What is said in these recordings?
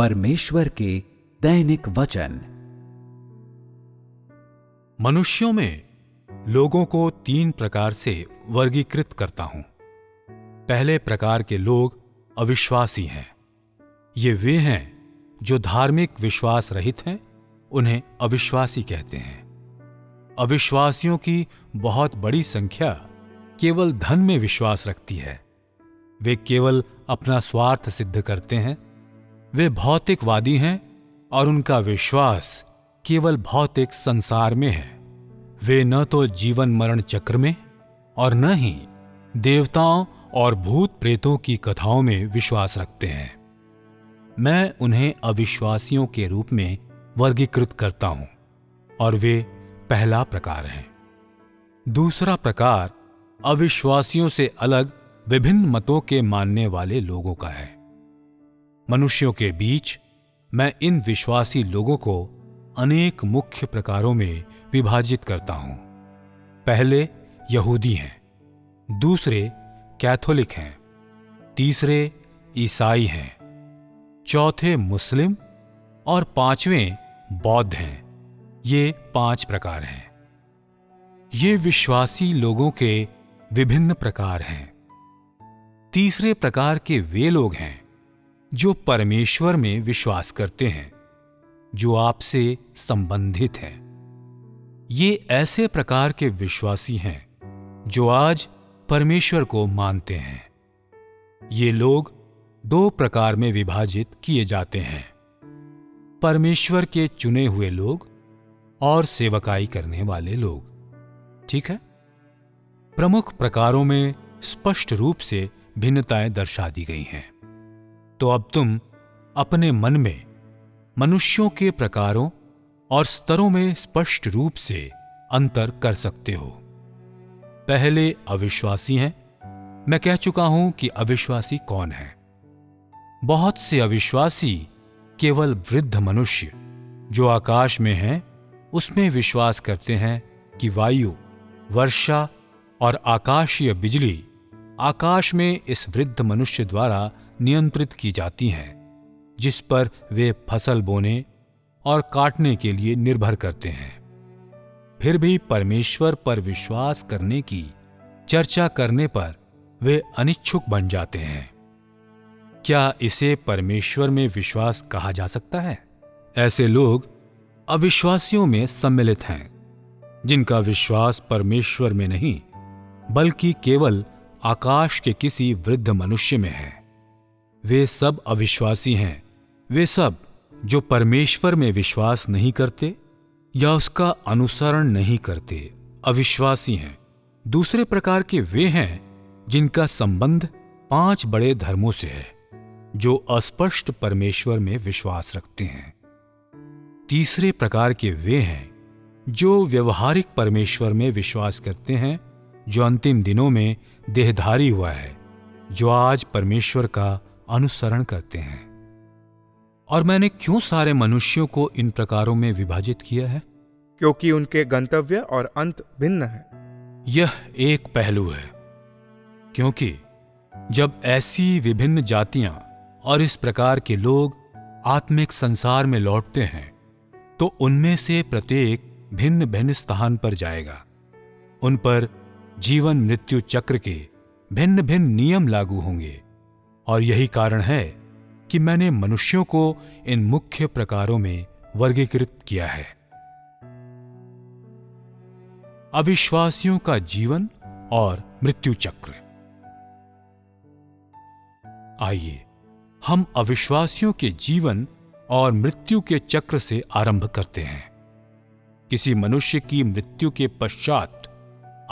परमेश्वर के दैनिक वचन। मनुष्यों में लोगों को 3 प्रकार से वर्गीकृत करता हूं। पहले प्रकार के लोग अविश्वासी हैं। ये वे हैं जो धार्मिक विश्वास रहित हैं, उन्हें अविश्वासी कहते हैं। अविश्वासियों की बहुत बड़ी संख्या केवल धन में विश्वास रखती है। वे केवल अपना स्वार्थ सिद्ध करते हैं। वे भौतिकवादी हैं और उनका विश्वास केवल भौतिक संसार में है। वे न तो जीवन मरण चक्र में और न ही देवताओं और भूत प्रेतों की कथाओं में विश्वास रखते हैं। मैं उन्हें अविश्वासियों के रूप में वर्गीकृत करता हूं और वे पहला प्रकार हैं। दूसरा प्रकार अविश्वासियों से अलग विभिन्न मतों के मानने वाले लोगों का है। मनुष्यों के बीच मैं इन विश्वासी लोगों को अनेक मुख्य प्रकारों में विभाजित करता हूं। पहले यहूदी हैं, दूसरे कैथोलिक हैं, तीसरे ईसाई हैं, चौथे मुस्लिम और 5वें बौद्ध हैं। ये 5 प्रकार हैं। ये विश्वासी लोगों के विभिन्न प्रकार हैं। तीसरे प्रकार के वे लोग हैं जो परमेश्वर में विश्वास करते हैं, जो आपसे संबंधित हैं। ये ऐसे प्रकार के विश्वासी हैं जो आज परमेश्वर को मानते हैं। ये लोग 2 प्रकार में विभाजित किए जाते हैं: परमेश्वर के चुने हुए लोग और सेवकाई करने वाले लोग। ठीक है? प्रमुख प्रकारों में स्पष्ट रूप से भिन्नताएं दर्शा दी गई हैं। तो अब तुम अपने मन में मनुष्यों के प्रकारों और स्तरों में स्पष्ट रूप से अंतर कर सकते हो। पहले अविश्वासी हैं। मैं कह चुका हूं कि अविश्वासी कौन है। बहुत से अविश्वासी केवल वृद्ध मनुष्य जो आकाश में हैं उसमें विश्वास करते हैं कि वायु, वर्षा और आकाशीय बिजली आकाश में इस वृद्ध मनुष्य द्वारा नियंत्रित की जाती हैं, जिस पर वे फसल बोने और काटने के लिए निर्भर करते हैं। फिर भी परमेश्वर पर विश्वास करने की चर्चा करने पर वे अनिच्छुक बन जाते हैं। क्या इसे परमेश्वर में विश्वास कहा जा सकता है? ऐसे लोग अविश्वासियों में सम्मिलित हैं, जिनका विश्वास परमेश्वर में नहीं बल्कि केवल आकाश के किसी वृद्ध मनुष्य में है। वे सब अविश्वासी हैं। वे सब जो परमेश्वर में विश्वास नहीं करते या उसका अनुसरण नहीं करते, अविश्वासी हैं। दूसरे प्रकार के वे हैं जिनका संबंध 5 बड़े धर्मों से है, जो अस्पष्ट परमेश्वर में विश्वास रखते हैं। तीसरे प्रकार के वे हैं जो व्यवहारिक परमेश्वर में विश्वास करते हैं, जो अंतिम दिनों में देहधारी हुआ है, जो आज परमेश्वर का अनुसरण करते हैं। और मैंने क्यों सारे मनुष्यों को इन प्रकारों में विभाजित किया है? क्योंकि उनके गंतव्य और अंत भिन्न है। यह एक पहलू है, क्योंकि जब ऐसी विभिन्न जातियां और इस प्रकार के लोग आत्मिक संसार में लौटते हैं, तो उनमें से प्रत्येक भिन्न भिन्न स्थान पर जाएगा। उन पर जीवन मृत्यु चक्र के भिन्न भिन्न नियम लागू होंगे। और यही कारण है कि मैंने मनुष्यों को इन मुख्य प्रकारों में वर्गीकृत किया है। अविश्वासियों का जीवन और मृत्यु चक्र। आइए हम अविश्वासियों के जीवन और मृत्यु के चक्र से आरंभ करते हैं। किसी मनुष्य की मृत्यु के पश्चात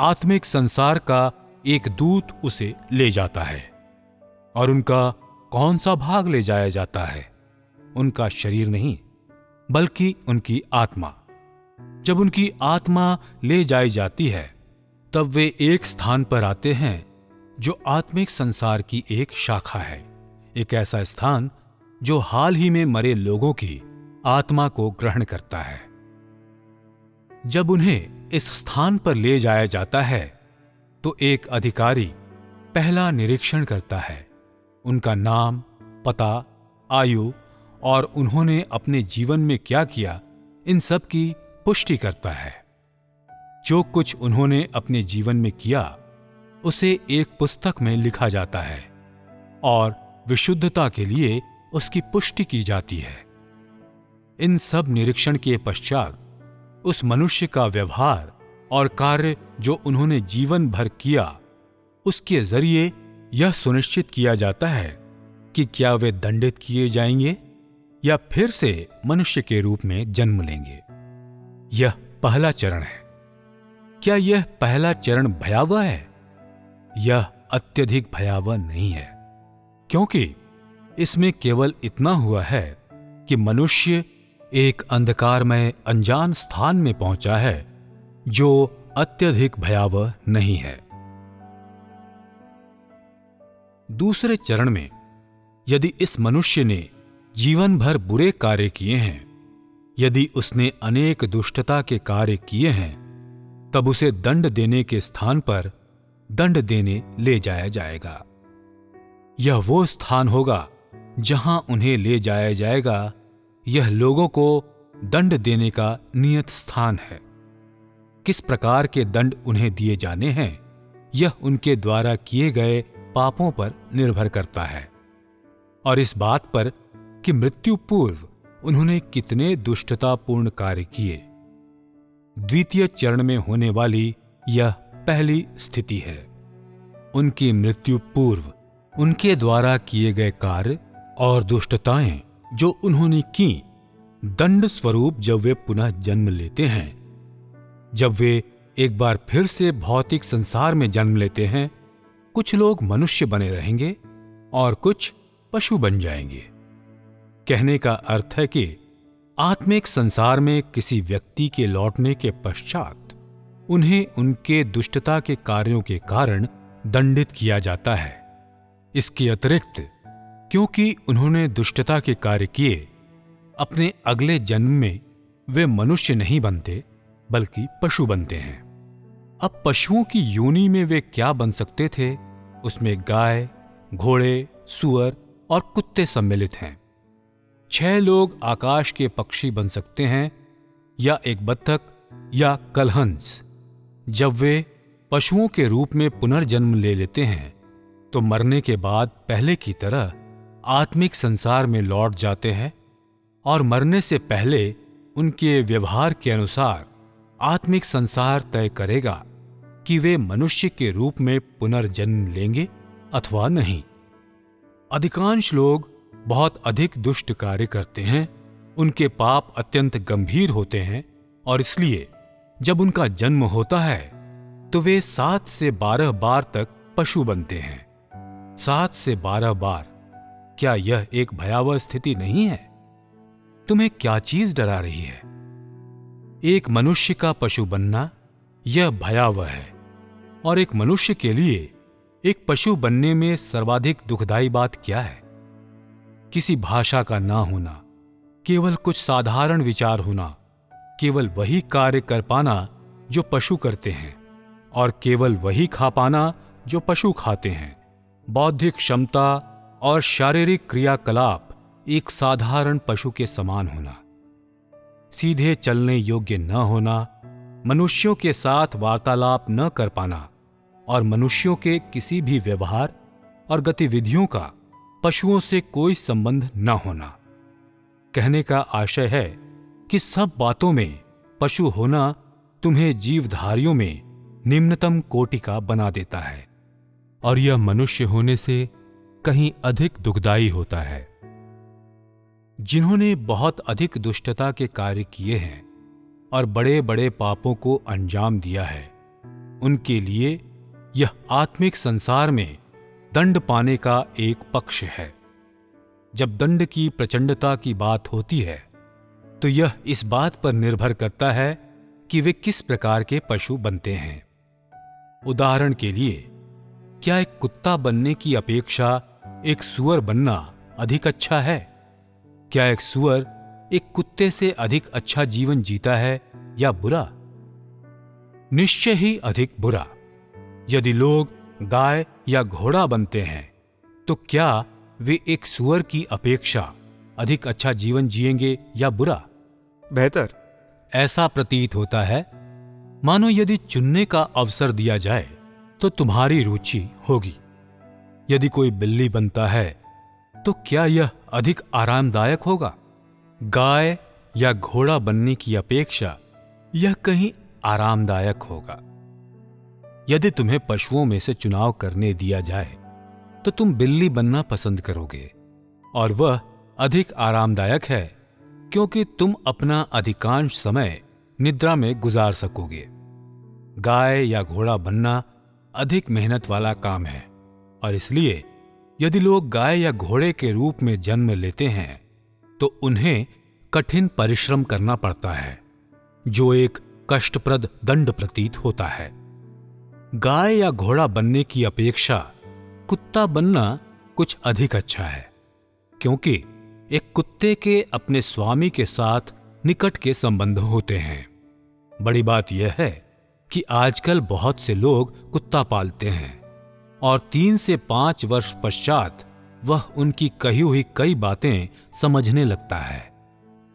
आत्मिक संसार का एक दूत उसे ले जाता है। और उनका कौन सा भाग ले जाया जाता है? उनका शरीर नहीं, बल्कि उनकी आत्मा। जब उनकी आत्मा ले जाई जाती है, तब वे एक स्थान पर आते हैं जो आत्मिक संसार की एक शाखा है। एक ऐसा स्थान जो हाल ही में मरे लोगों की आत्मा को ग्रहण करता है। जब उन्हें इस स्थान पर ले जाया जाता है, तो एक अधिकारी पहला निरीक्षण करता है। उनका नाम, पता, आयु और उन्होंने अपने जीवन में क्या किया, इन सब की पुष्टि करता है। जो कुछ उन्होंने अपने जीवन में किया उसे एक पुस्तक में लिखा जाता है और विशुद्धता के लिए उसकी पुष्टि की जाती है। इन सब निरीक्षण के पश्चात उस मनुष्य का व्यवहार और कार्य जो उन्होंने जीवन भर किया, उसके जरिए यह सुनिश्चित किया जाता है कि क्या वे दंडित किए जाएंगे या फिर से मनुष्य के रूप में जन्म लेंगे। यह पहला चरण है। क्या यह पहला चरण भयावह है? यह अत्यधिक भयावह नहीं है, क्योंकि इसमें केवल इतना हुआ है कि मनुष्य एक अंधकारमय अनजान स्थान में पहुंचा है जो अत्यधिक भयावह नहीं है। दूसरे चरण में यदि इस मनुष्य ने जीवन भर बुरे कार्य किए हैं, यदि उसने अनेक दुष्टता के कार्य किए हैं, तब उसे दंड देने के स्थान पर दंड देने ले जाया जाएगा। यह वो स्थान होगा जहां उन्हें ले जाया जाएगा। यह लोगों को दंड देने का नियत स्थान है। किस प्रकार के दंड उन्हें दिए जाने हैं, यह उनके द्वारा किए गए पापों पर निर्भर करता है और इस बात पर कि मृत्यु पूर्व उन्होंने कितने दुष्टतापूर्ण कार्य किए। द्वितीय चरण में होने वाली यह पहली स्थिति है। उनकी मृत्यु पूर्व उनके द्वारा किए गए कार्य और दुष्टताएं जो उन्होंने की, दंड स्वरूप जब वे पुनः जन्म लेते हैं, जब वे एक बार फिर से भौतिक संसार में जन्म लेते हैं, कुछ लोग मनुष्य बने रहेंगे और कुछ पशु बन जाएंगे। कहने का अर्थ है कि आत्मिक संसार में किसी व्यक्ति के लौटने के पश्चात उन्हें उनके दुष्टता के कार्यों के कारण दंडित किया जाता है। इसके अतिरिक्त क्योंकि उन्होंने दुष्टता के कार्य किए, अपने अगले जन्म में वे मनुष्य नहीं बनते बल्कि पशु बनते हैं। अब पशुओं की योनि में वे क्या बन सकते थे, उसमें गाय, घोड़े, सूअर और कुत्ते सम्मिलित हैं। 6 लोग आकाश के पक्षी बन सकते हैं या एक बत्तख या कलहंस। जब वे पशुओं के रूप में पुनर्जन्म ले लेते हैं तो मरने के बाद पहले की तरह आत्मिक संसार में लौट जाते हैं और मरने से पहले उनके व्यवहार के अनुसार आत्मिक संसार तय करेगा कि वे मनुष्य के रूप में पुनर्जन्म लेंगे अथवा नहीं। अधिकांश लोग बहुत अधिक दुष्ट कार्य करते हैं, उनके पाप अत्यंत गंभीर होते हैं और इसलिए जब उनका जन्म होता है तो वे 7 से 12 बार तक पशु बनते हैं। 7 से 12 बार। क्या यह एक भयावह स्थिति नहीं है? तुम्हें क्या चीज डरा रही है? एक मनुष्य का पशु बनना यह भयावह है और एक मनुष्य के लिए एक पशु बनने में सर्वाधिक दुखदायी बात क्या है? किसी भाषा का ना होना, केवल कुछ साधारण विचार होना, केवल वही कार्य कर पाना जो पशु करते हैं और केवल वही खा पाना जो पशु खाते हैं। बौद्धिक क्षमता और शारीरिक क्रियाकलाप एक साधारण पशु के समान होना, सीधे चलने योग्य न होना, मनुष्यों के साथ वार्तालाप न कर पाना और मनुष्यों के किसी भी व्यवहार और गतिविधियों का पशुओं से कोई संबंध न होना। कहने का आशय है कि सब बातों में पशु होना तुम्हें जीवधारियों में निम्नतम कोटि का बना देता है और यह मनुष्य होने से कहीं अधिक दुखदायी होता है। जिन्होंने बहुत अधिक दुष्टता के कार्य किए हैं और बड़े बड़े पापों को अंजाम दिया है, उनके लिए यह आत्मिक संसार में दंड पाने का एक पक्ष है। जब दंड की प्रचंडता की बात होती है तो यह इस बात पर निर्भर करता है कि वे किस प्रकार के पशु बनते हैं। उदाहरण के लिए, क्या एक कुत्ता बनने की अपेक्षा एक सूअर बनना अधिक अच्छा है? क्या एक सूअर एक कुत्ते से अधिक अच्छा जीवन जीता है या बुरा? निश्चय ही अधिक बुरा। यदि लोग गाय या घोड़ा बनते हैं तो क्या वे एक सूअर की अपेक्षा अधिक अच्छा जीवन जिएंगे या बुरा? बेहतर। ऐसा प्रतीत होता है मानो यदि चुनने का अवसर दिया जाए तो तुम्हारी रुचि होगी। यदि कोई बिल्ली बनता है तो क्या यह अधिक आरामदायक होगा? गाय या घोड़ा बनने की अपेक्षा यह कहीं आरामदायक होगा। यदि तुम्हें पशुओं में से चुनाव करने दिया जाए तो तुम बिल्ली बनना पसंद करोगे, और वह अधिक आरामदायक है क्योंकि तुम अपना अधिकांश समय निद्रा में गुजार सकोगे। गाय या घोड़ा बनना अधिक मेहनत वाला काम है, और इसलिए यदि लोग गाय या घोड़े के रूप में जन्म लेते हैं तो उन्हें कठिन परिश्रम करना पड़ता है, जो एक कष्टप्रद दंड प्रतीत होता है। गाय या घोड़ा बनने की अपेक्षा कुत्ता बनना कुछ अधिक अच्छा है, क्योंकि एक कुत्ते के अपने स्वामी के साथ निकट के संबंध होते हैं। बड़ी बात यह है कि आजकल बहुत से लोग कुत्ता पालते हैं और 3 से 5 वर्ष पश्चात वह उनकी कही हुई कई बातें समझने लगता है,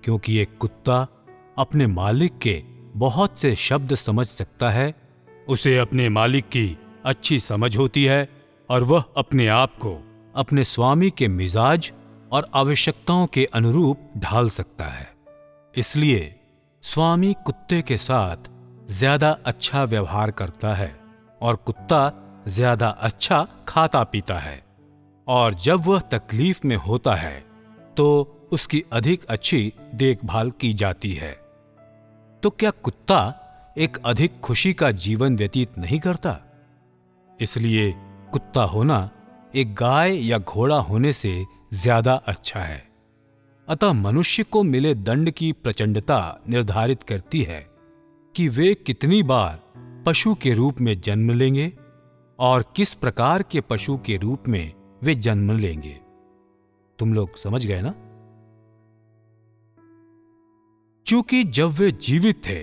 क्योंकि एक कुत्ता अपने मालिक के बहुत से शब्द समझ सकता है, उसे अपने मालिक की अच्छी समझ होती है और वह अपने आप को अपने स्वामी के मिजाज और आवश्यकताओं के अनुरूप ढाल सकता है। इसलिए स्वामी कुत्ते के साथ ज्यादा अच्छा व्यवहार करता है और कुत्ता ज्यादा अच्छा खाता पीता है, और जब वह तकलीफ में होता है तो उसकी अधिक अच्छी देखभाल की जाती है। तो क्या कुत्ता एक अधिक खुशी का जीवन व्यतीत नहीं करता? इसलिए कुत्ता होना एक गाय या घोड़ा होने से ज्यादा अच्छा है। अतः मनुष्य को मिले दंड की प्रचंडता निर्धारित करती है कि वे कितनी बार पशु के रूप में जन्म लेंगे और किस प्रकार के पशु के रूप में वे जन्म लेंगे। तुम लोग समझ गए ना? चूंकि जब वे जीवित थे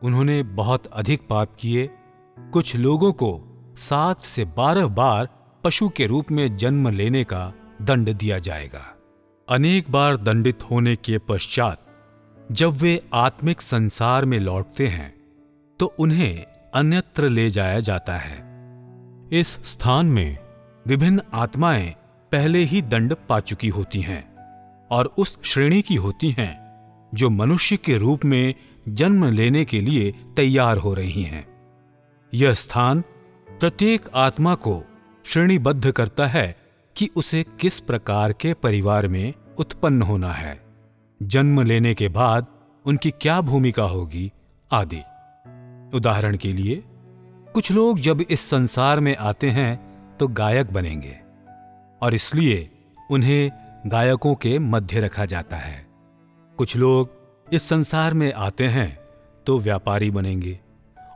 उन्होंने बहुत अधिक पाप किए, कुछ लोगों को 7 से 12 बार पशु के रूप में जन्म लेने का दंड दिया जाएगा। अनेक बार दंडित होने के पश्चात जब वे आत्मिक संसार में लौटते हैं तो उन्हें अन्यत्र ले जाया जाता है। इस स्थान में विभिन्न आत्माएं पहले ही दंड पा चुकी होती हैं और उस श्रेणी की होती हैं जो मनुष्य के रूप में जन्म लेने के लिए तैयार हो रही हैं। यह स्थान प्रत्येक आत्मा को श्रेणीबद्ध करता है कि उसे किस प्रकार के परिवार में उत्पन्न होना है, जन्म लेने के बाद उनकी क्या भूमिका होगी आदि। उदाहरण के लिए, कुछ लोग जब इस संसार में आते हैं तो गायक बनेंगे और इसलिए उन्हें गायकों के मध्य रखा जाता है। कुछ लोग इस संसार में आते हैं तो व्यापारी बनेंगे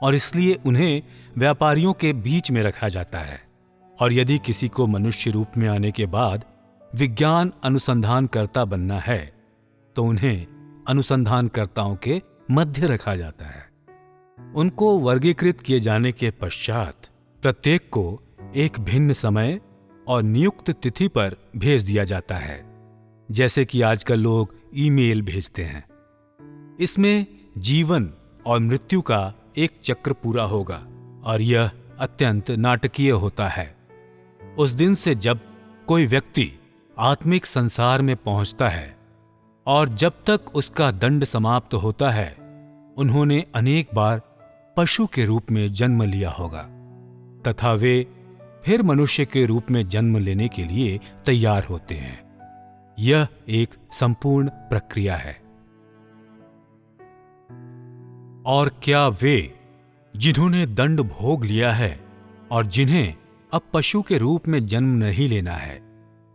और इसलिए उन्हें व्यापारियों के बीच में रखा जाता है। और यदि किसी को मनुष्य रूप में आने के बाद विज्ञान अनुसंधानकर्ता बनना है तो उन्हें अनुसंधानकर्ताओं के मध्य रखा जाता है। उनको वर्गीकृत किए जाने के पश्चात प्रत्येक को एक भिन्न समय और नियुक्त तिथि पर भेज दिया जाता है, जैसे कि आजकल लोग ईमेल भेजते हैं। इसमें जीवन और मृत्यु का एक चक्र पूरा होगा और यह अत्यंत नाटकीय होता है। उस दिन से जब कोई व्यक्ति आत्मिक संसार में पहुंचता है और जब तक उसका दंड समाप्त होता है, उन्होंने अनेक बार पशु के रूप में जन्म लिया होगा तथा वे फिर मनुष्य के रूप में जन्म लेने के लिए तैयार होते हैं। यह एक संपूर्ण प्रक्रिया है। और क्या वे जिन्होंने दंड भोग लिया है और जिन्हें अब पशु के रूप में जन्म नहीं लेना है,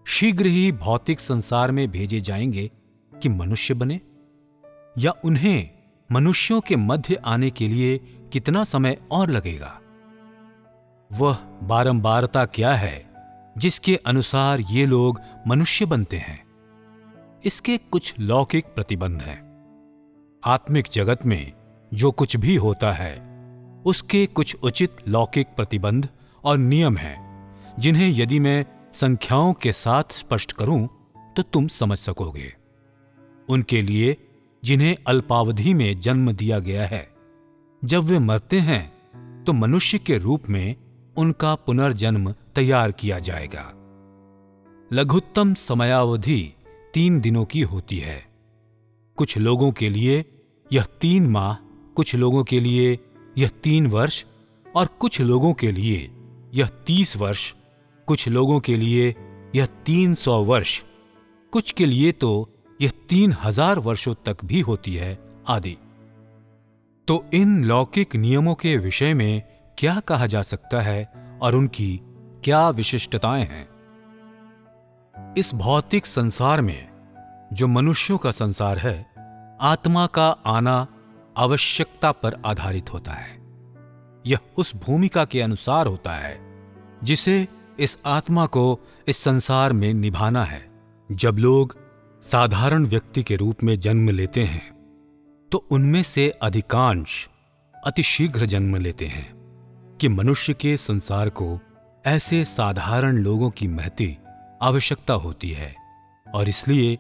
शीघ्र ही भौतिक संसार में भेजे जाएंगे कि मनुष्य बने, या उन्हें मनुष्यों के मध्य आने के लिए कितना समय और लगेगा? वह बारंबारता क्या है जिसके अनुसार ये लोग मनुष्य बनते हैं? इसके कुछ लौकिक प्रतिबंध हैं। आत्मिक जगत में जो कुछ भी होता है उसके कुछ उचित लौकिक प्रतिबंध और नियम हैं, जिन्हें यदि मैं संख्याओं के साथ स्पष्ट करूं तो तुम समझ सकोगे। उनके लिए जिन्हें अल्पावधि में जन्म दिया गया है, जब वे मरते हैं तो मनुष्य के रूप में उनका पुनर्जन्म तैयार किया जाएगा। लघुत्तम समयावधि 3 दिनों की होती है। कुछ लोगों के लिए यह 3 माह, कुछ लोगों के लिए यह 3 वर्ष और कुछ लोगों के लिए यह 30 वर्ष, कुछ लोगों के लिए यह 300 वर्ष, कुछ के लिए तो यह 3000 वर्षों तक भी होती है, आदि। तो इन लौकिक नियमों के विषय में क्या कहा जा सकता है और उनकी क्या विशिष्टताएं हैं? इस भौतिक संसार में, जो मनुष्यों का संसार है, आत्मा का आना आवश्यकता पर आधारित होता है। यह उस भूमिका के अनुसार होता है जिसे इस आत्मा को इस संसार में निभाना है। जब लोग साधारण व्यक्ति के रूप में जन्म लेते हैं तो उनमें से अधिकांश अतिशीघ्र जन्म लेते हैं कि मनुष्य के संसार को ऐसे साधारण लोगों की महती आवश्यकता होती है, और इसलिए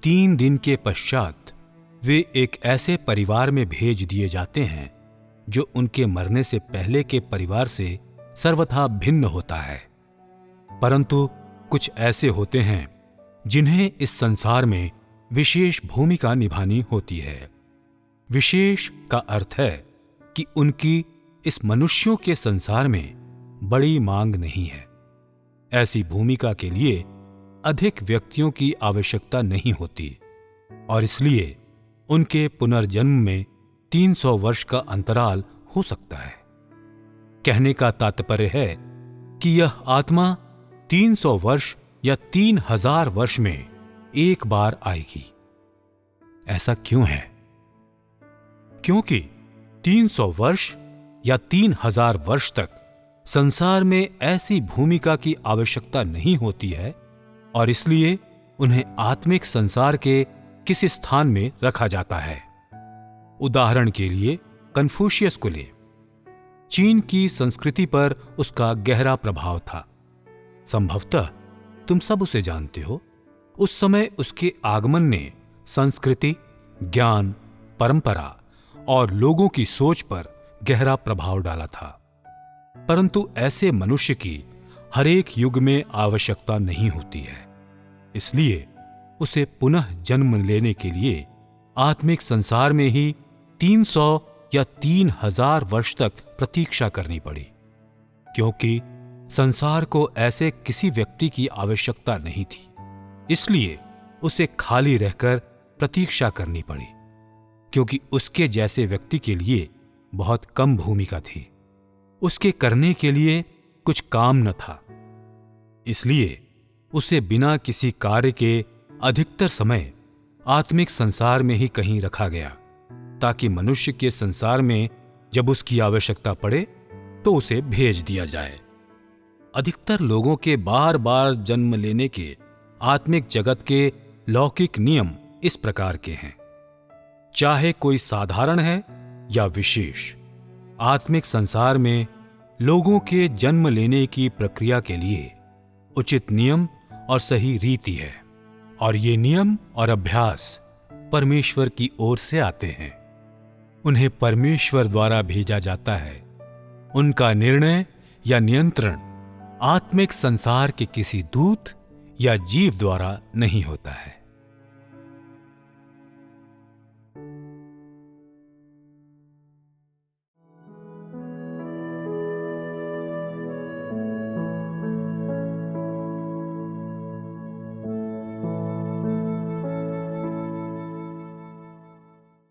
3 दिन के पश्चात वे एक ऐसे परिवार में भेज दिए जाते हैं जो उनके मरने से पहले के परिवार से सर्वथा भिन्न होता है। परंतु कुछ ऐसे होते हैं जिन्हें इस संसार में विशेष भूमिका निभानी होती है। विशेष का अर्थ है कि उनकी इस मनुष्यों के संसार में बड़ी मांग नहीं है। ऐसी भूमिका के लिए अधिक व्यक्तियों की आवश्यकता नहीं होती, और इसलिए उनके पुनर्जन्म में 300 वर्ष का अंतराल हो सकता है। कहने का तात्पर्य है कि यह आत्मा 300 वर्ष या 3000 वर्ष में एक बार आएगी। ऐसा क्यों है? क्योंकि 300 वर्ष या 3000 वर्ष तक संसार में ऐसी भूमिका की आवश्यकता नहीं होती है, और इसलिए उन्हें आत्मिक संसार के किसी स्थान में रखा जाता है। उदाहरण के लिए कन्फ्यूशियस को ले। चीन की संस्कृति पर उसका गहरा प्रभाव था। संभवतः तुम सब उसे जानते हो। उस समय उसके आगमन ने संस्कृति, ज्ञान, परंपरा और लोगों की सोच पर गहरा प्रभाव डाला था। परंतु ऐसे मनुष्य की हर एक युग में आवश्यकता नहीं होती है। इसलिए उसे पुनः जन्म लेने के लिए आत्मिक संसार में ही 300 या 3000 वर्ष तक प्रतीक्षा करनी पड़ी, क्योंकि संसार को ऐसे किसी व्यक्ति की आवश्यकता नहीं थी। इसलिए उसे खाली रहकर प्रतीक्षा करनी पड़ी, क्योंकि उसके जैसे व्यक्ति के लिए बहुत कम भूमिका थी। उसके करने के लिए कुछ काम न था। इसलिए उसे बिना किसी कार्य के अधिकतर समय आत्मिक संसार में ही कहीं रखा गया, ताकि मनुष्य के संसार में जब उसकी आवश्यकता पड़े तो उसे भेज दिया जाए। अधिकतर लोगों के बार बार जन्म लेने के आत्मिक जगत के लौकिक नियम इस प्रकार के हैं। चाहे कोई साधारण है या विशेष, आत्मिक संसार में लोगों के जन्म लेने की प्रक्रिया के लिए उचित नियम और सही रीति है, और ये नियम और अभ्यास परमेश्वर की ओर से आते हैं। उन्हें परमेश्वर द्वारा भेजा जाता है। उनका निर्णय या नियंत्रण आत्मिक संसार के किसी दूत या जीव द्वारा नहीं होता है।